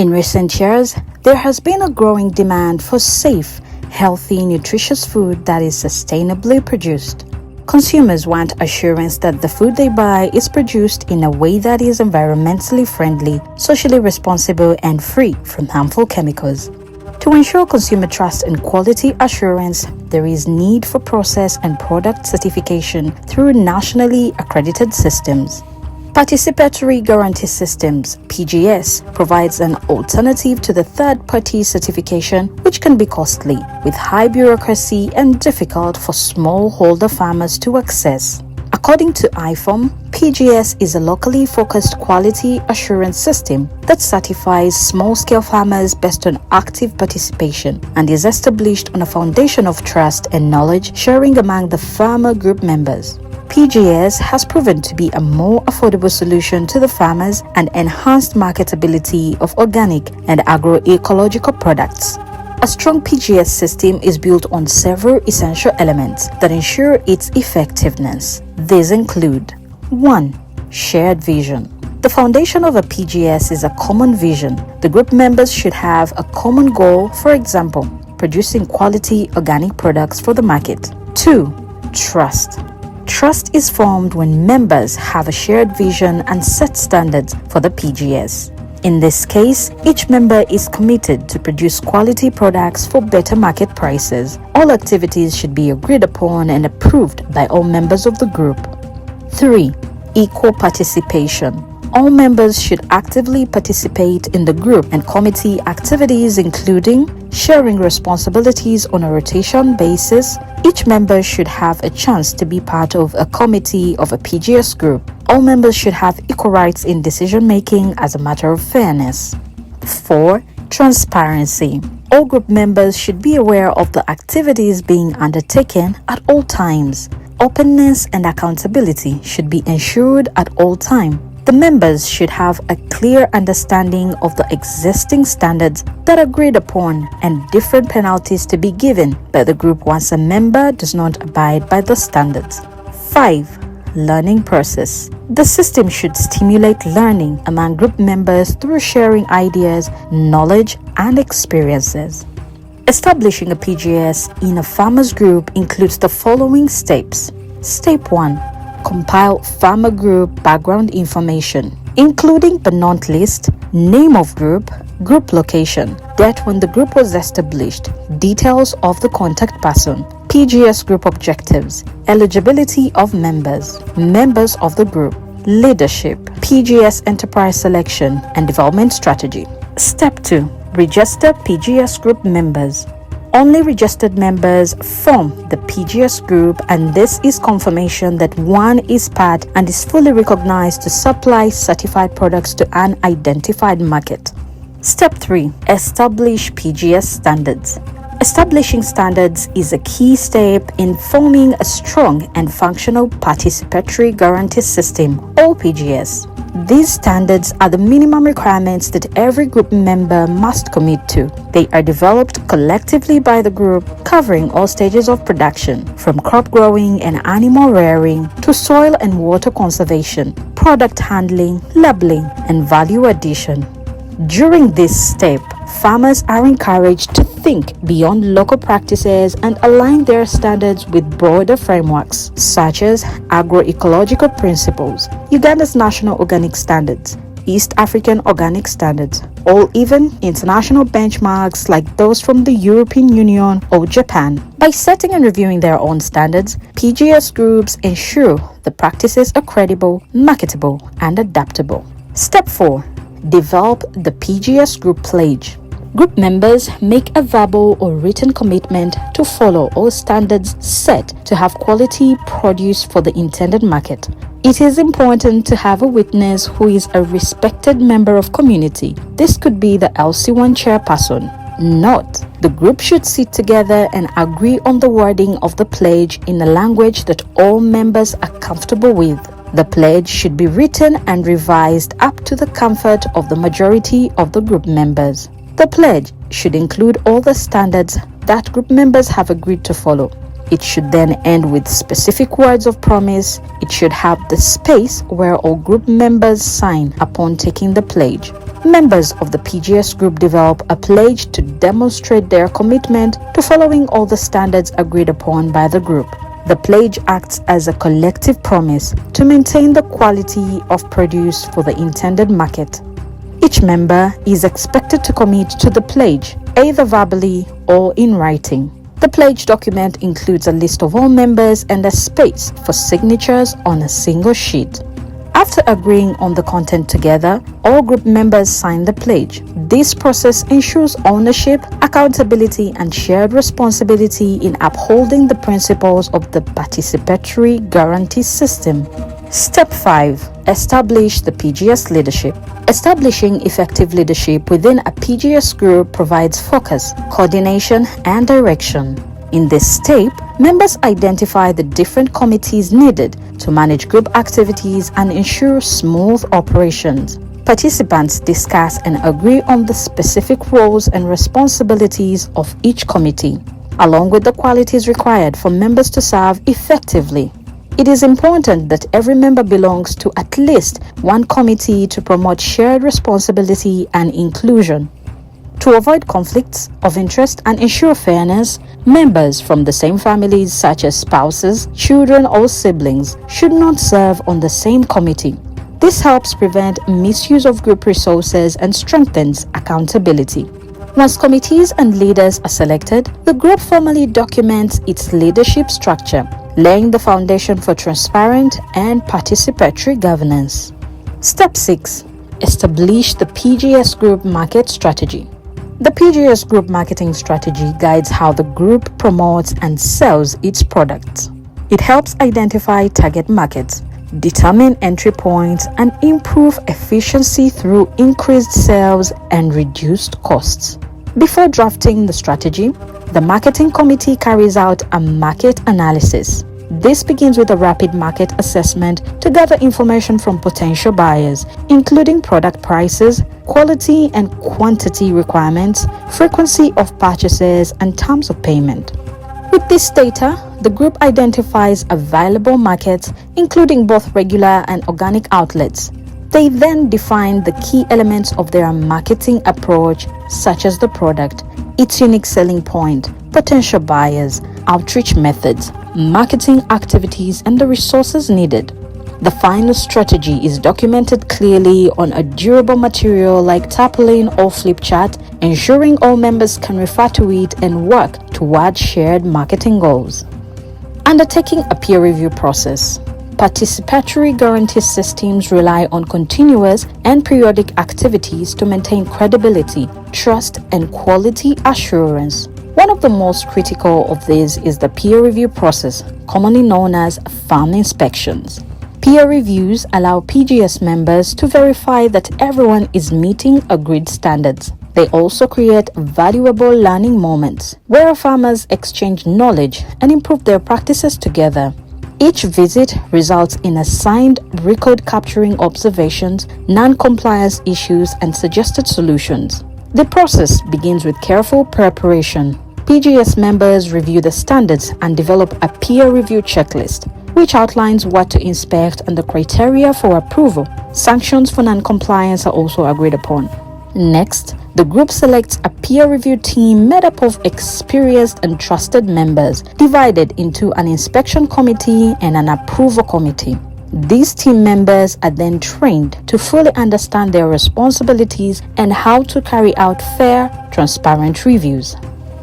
In recent years, there has been a growing demand for safe, healthy, nutritious food that is sustainably produced. Consumers want assurance that the food they buy is produced in a way that is environmentally friendly, socially responsible, and free from harmful chemicals. To ensure consumer trust and quality assurance, there is need for process and product certification through nationally accredited systems. Participatory Guarantee Systems (PGS) provides an alternative to the third-party certification, which can be costly, with high bureaucracy and difficult for smallholder farmers to access. According to IFOM, PGS is a locally focused quality assurance system that certifies small-scale farmers based on active participation and is established on a foundation of trust and knowledge sharing among the farmer group members. PGS has proven to be a more affordable solution to the farmers and enhanced marketability of organic and agroecological products. A strong PGS system is built on several essential elements that ensure its effectiveness. These include 1. Shared vision. The foundation of a PGS is a common vision. The group members should have a common goal, for example, producing quality organic products for the market. 2. Trust. Trust is formed when members have a shared vision and set standards for the PGS. In this case, each member is committed to produce quality products for better market prices. All activities should be agreed upon and approved by all members of the group. 3. Equal participation. All members should actively participate in the group and committee activities, including sharing responsibilities on a rotation basis. Each member should have a chance to be part of a committee of a PGS group. All members should have equal rights in decision-making as a matter of fairness. 4. Transparency. All group members should be aware of the activities being undertaken at all times. Openness and accountability should be ensured at all times. The members should have a clear understanding of the existing standards that are agreed upon and different penalties to be given by the group once a member does not abide by the standards. 5. Learning process. The system should stimulate learning among group members through sharing ideas, knowledge, and experiences. Establishing a PGS in a farmers group includes the following steps. Step 1. Compile farmer group background information, including but not least, name of group, group location, date when the group was established, details of the contact person, PGS group objectives, eligibility of members, members of the group, leadership, PGS enterprise selection and development strategy. Step 2. Register PGS group members. Only registered members form the PGS group, and this is confirmation that one is part and is fully recognized to supply certified products to an identified market. Step 3. Establish PGS standards. Establishing standards is a key step in forming a strong and functional participatory guarantee system, or PGS. These standards are the minimum requirements that every group member must commit to. They are developed collectively by the group, covering all stages of production, from crop growing and animal rearing to soil and water conservation, product handling, labeling, and value addition. During this step, farmers are encouraged to think beyond local practices and align their standards with broader frameworks such as agroecological principles, Uganda's national organic standards, East African organic standards, or even international benchmarks like those from the European Union or Japan. By setting and reviewing their own standards, PGS groups ensure the practices are credible, marketable, and adaptable. Step 4. Develop the PGS group pledge. Group members make a verbal or written commitment to follow all standards set to have quality produce for the intended market. It is important to have a witness who is a respected member of community. This could be the LC1 chairperson. Note: the group should sit together and agree on the wording of the pledge in a language that all members are comfortable with. The pledge should be written and revised up to the comfort of the majority of the group members. The pledge should include all the standards that group members have agreed to follow. It should then end with specific words of promise. It should have the space where all group members sign upon taking the pledge. Members of the PGS group develop a pledge to demonstrate their commitment to following all the standards agreed upon by the group. The pledge acts as a collective promise to maintain the quality of produce for the intended market. Each member is expected to commit to the pledge, either verbally or in writing. The pledge document includes a list of all members and a space for signatures on a single sheet. After agreeing on the content together, all group members sign the pledge. This process ensures ownership, accountability, and shared responsibility in upholding the principles of the Participatory Guarantee System. Step 5. Establish the PGS leadership. Establishing effective leadership within a PGS group provides focus, coordination, and direction. In this step, members identify the different committees needed to manage group activities and ensure smooth operations. Participants discuss and agree on the specific roles and responsibilities of each committee, along with the qualities required for members to serve effectively. It is important that every member belongs to at least one committee to promote shared responsibility and inclusion. To avoid conflicts of interest and ensure fairness, members from the same families such as spouses, children, or siblings should not serve on the same committee. This helps prevent misuse of group resources and strengthens accountability. Once committees and leaders are selected, the group formally documents its leadership structure, laying the foundation for transparent and participatory governance. Step 6. Establish the PGS Group Market Strategy. The PGS Group marketing strategy guides how the group promotes and sells its products. It helps identify target markets, determine entry points, and improve efficiency through increased sales and reduced costs. Before drafting the strategy, the marketing committee carries out a market analysis. This begins with a rapid market assessment to gather information from potential buyers, including product prices, quality and quantity requirements, frequency of purchases, and terms of payment. With this data, the group identifies available markets, including both regular and organic outlets. They then define the key elements of their marketing approach, such as the product, its unique selling point, potential buyers, outreach methods, marketing activities, and the resources needed. The final strategy is documented clearly on a durable material like tarpaulin or flip chart, ensuring all members can refer to it and work toward shared marketing goals. Undertaking a peer review process. Participatory guarantee systems rely on continuous and periodic activities to maintain credibility, trust, and quality assurance. One of the most critical of these is the peer review process, commonly known as farm inspections. Peer reviews allow PGS members to verify that everyone is meeting agreed standards. They also create valuable learning moments where farmers exchange knowledge and improve their practices together. Each visit results in a signed record capturing observations, non-compliance issues, and suggested solutions. The process begins with careful preparation. PGS members review the standards and develop a peer review checklist, which outlines what to inspect and the criteria for approval. Sanctions for non-compliance are also agreed upon. Next, the group selects a peer review team made up of experienced and trusted members, divided into an inspection committee and an approval committee. These team members are then trained to fully understand their responsibilities and how to carry out fair, transparent reviews.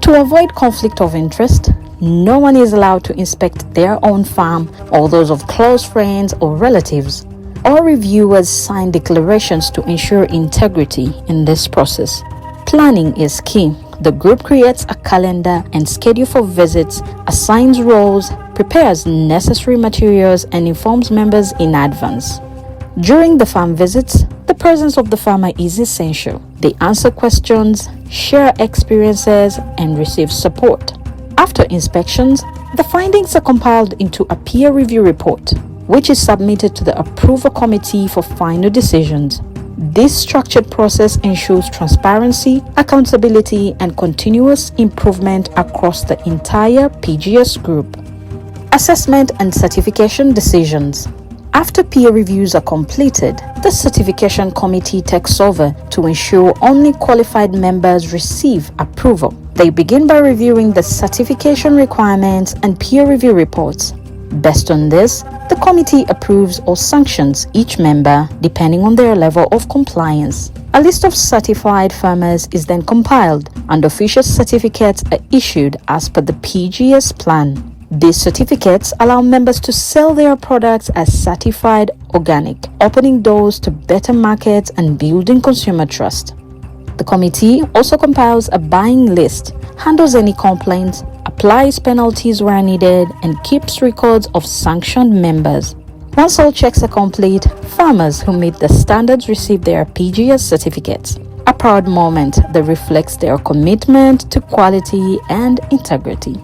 To avoid conflict of interest, no one is allowed to inspect their own farm or those of close friends or relatives. All reviewers sign declarations to ensure integrity in this process. Planning is key. The group creates a calendar and schedule for visits, assigns roles, prepares necessary materials, and informs members in advance. During the farm visits, the presence of the farmer is essential. They answer questions, share experiences, and receive support. After inspections, the findings are compiled into a peer review report, which is submitted to the approval committee for final decisions. This structured process ensures transparency, accountability, and continuous improvement across the entire PGS group. Assessment and certification decisions. After peer reviews are completed, the certification committee takes over to ensure only qualified members receive approval. They begin by reviewing the certification requirements and peer review reports. Based on this, the committee approves or sanctions each member depending on their level of compliance. A list of certified farmers is then compiled and official certificates are issued as per the PGS plan. These certificates allow members to sell their products as certified organic, opening doors to better markets and building consumer trust. The committee also compiles a buying list, handles any complaints, applies penalties where needed, and keeps records of sanctioned members. Once all checks are complete, farmers who meet the standards receive their PGS certificates, a proud moment that reflects their commitment to quality and integrity.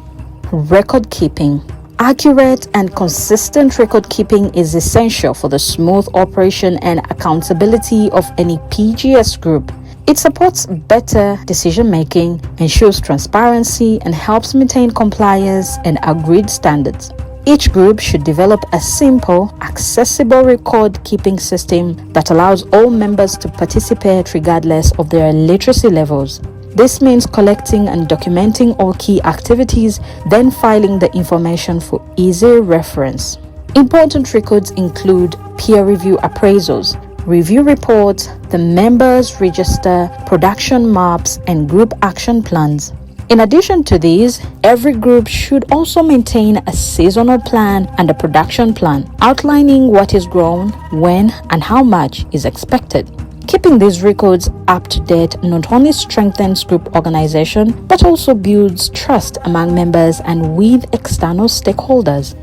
Record keeping. Accurate and consistent record keeping is essential for the smooth operation and accountability of any PGS group. It supports better decision making, ensures transparency, and helps maintain compliance and agreed standards. Each group should develop a simple, accessible record keeping system that allows all members to participate regardless of their literacy levels. This means collecting and documenting all key activities, then filing the information for easy reference. Important records include peer review appraisals, review reports, the members' register, production maps, and group action plans. In addition to these, every group should also maintain a seasonal plan and a production plan, outlining what is grown, when, and how much is expected. Keeping these records up to date not only strengthens group organization, but also builds trust among members and with external stakeholders.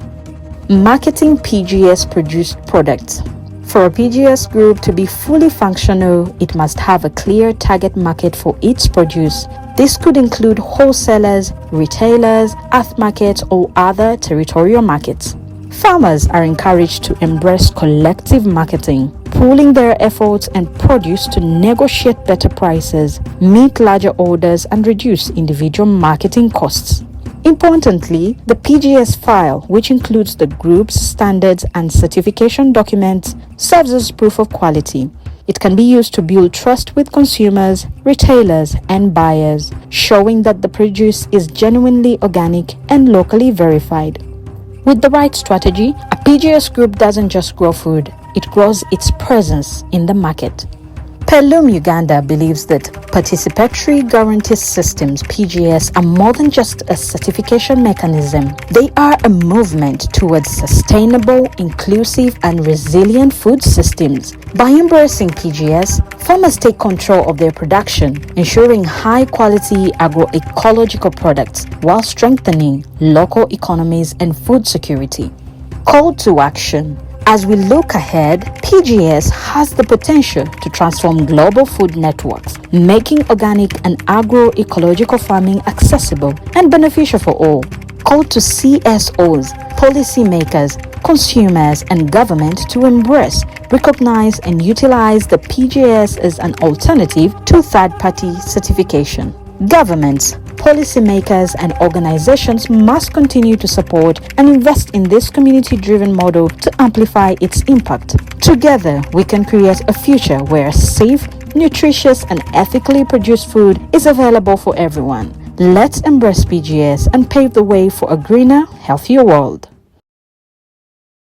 Marketing PGS produced products. For a PGS group to be fully functional, it must have a clear target market for its produce. This could include wholesalers, retailers, earth markets, or other territorial markets. Farmers are encouraged to embrace collective marketing, pooling their efforts and produce to negotiate better prices, meet larger orders, and reduce individual marketing costs. Importantly, the PGS file, which includes the group's standards and certification documents, serves as proof of quality. It can be used to build trust with consumers, retailers, and buyers, showing that the produce is genuinely organic and locally verified. With the right strategy, a PGS group doesn't just grow food, it grows its presence in the market. PELUM Uganda believes that Participatory Guarantee Systems (PGS) are more than just a certification mechanism. They are a movement towards sustainable, inclusive, and resilient food systems. By embracing PGS, farmers take control of their production, ensuring high-quality agroecological products while strengthening local economies and food security. Call to action. As we look ahead, PGS has the potential to transform global food networks, making organic and agroecological farming accessible and beneficial for all. Call to CSOs, policymakers, consumers, and government to embrace, recognize, and utilize the PGS as an alternative to third-party certification. Governments, policymakers, and organizations must continue to support and invest in this community-driven model to amplify its impact. Together, we can create a future where safe, nutritious, and ethically produced food is available for everyone. Let's embrace PGS and pave the way for a greener, healthier world.